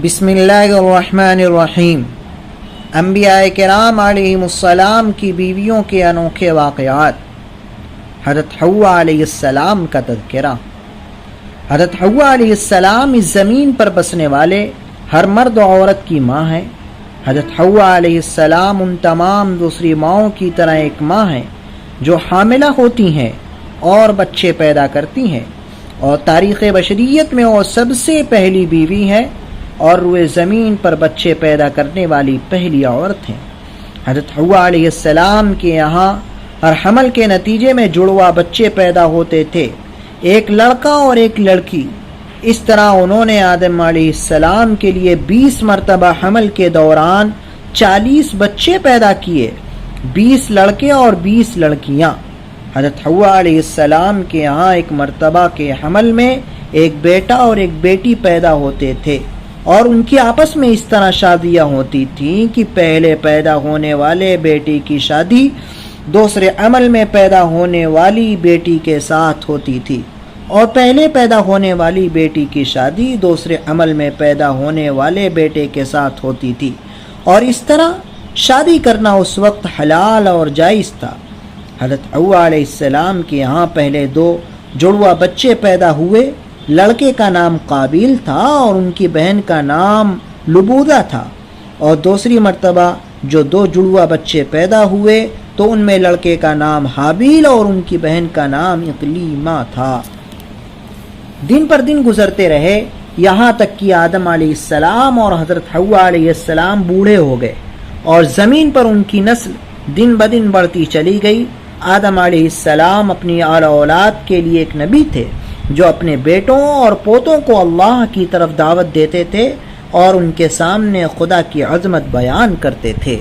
بسم اللہ الرحمن الرحیم۔ انبیاء کرام علیہم السلام کی بیویوں کے انوکھے واقعات۔ حضرت حوا علیہ السلام کا تذکرہ۔ حضرت حوا علیہ السلام اس زمین پر بسنے والے ہر مرد و عورت کی ماں ہے۔ حضرت حوا علیہ السلام ان تمام دوسری ماؤں کی طرح ایک ماں ہیں جو حاملہ ہوتی ہیں اور بچے پیدا کرتی ہیں، اور تاریخ بشریت میں وہ سب سے پہلی بیوی ہے اور روئے زمین پر بچے پیدا کرنے والی پہلی عورت ہیں۔ حضرت حوا علیہ السلام کے یہاں ہر حمل کے نتیجے میں جڑوا بچے پیدا ہوتے تھے، ایک لڑکا اور ایک لڑکی۔ اس طرح انہوں نے آدم علیہ السلام کے لیے 20 مرتبہ حمل کے دوران 40 بچے پیدا کیے، 20 لڑکے اور 20 لڑکیاں۔ حضرت حوا علیہ السلام کے یہاں ایک مرتبہ کے حمل میں ایک بیٹا اور ایک بیٹی پیدا ہوتے تھے، اور ان کی آپس میں اس طرح شادیاں ہوتی تھیں کہ پہلے پیدا ہونے والے بیٹے کی شادی دوسرے عمل میں پیدا ہونے والی بیٹی کے ساتھ ہوتی تھی، اور پہلے پیدا ہونے والی بیٹی کی شادی دوسرے عمل میں پیدا ہونے والے بیٹے کے ساتھ ہوتی تھی، اور اس طرح شادی کرنا اس وقت حلال اور جائز تھا۔ حضرت حوا علیہ السلام کے یہاں پہلے 2 جڑوا بچے پیدا ہوئے، لڑکے کا نام قابیل تھا اور ان کی بہن کا نام لبودہ تھا، اور دوسری مرتبہ جو 2 جڑوا بچے پیدا ہوئے تو ان میں لڑکے کا نام حابیل اور ان کی بہن کا نام اقلیمہ تھا۔ دن پر دن گزرتے رہے، یہاں تک کہ آدم علیہ السلام اور حضرت حوا علیہ السلام بوڑھے ہو گئے، اور زمین پر ان کی نسل دن بدن بڑھتی چلی گئی۔ آدم علیہ السلام اپنی اعلی اولاد کے لیے ایک نبی تھے جو اپنے بیٹوں اور پوتوں کو اللہ کی طرف دعوت دیتے تھے اور ان کے سامنے خدا کی عظمت بیان کرتے تھے۔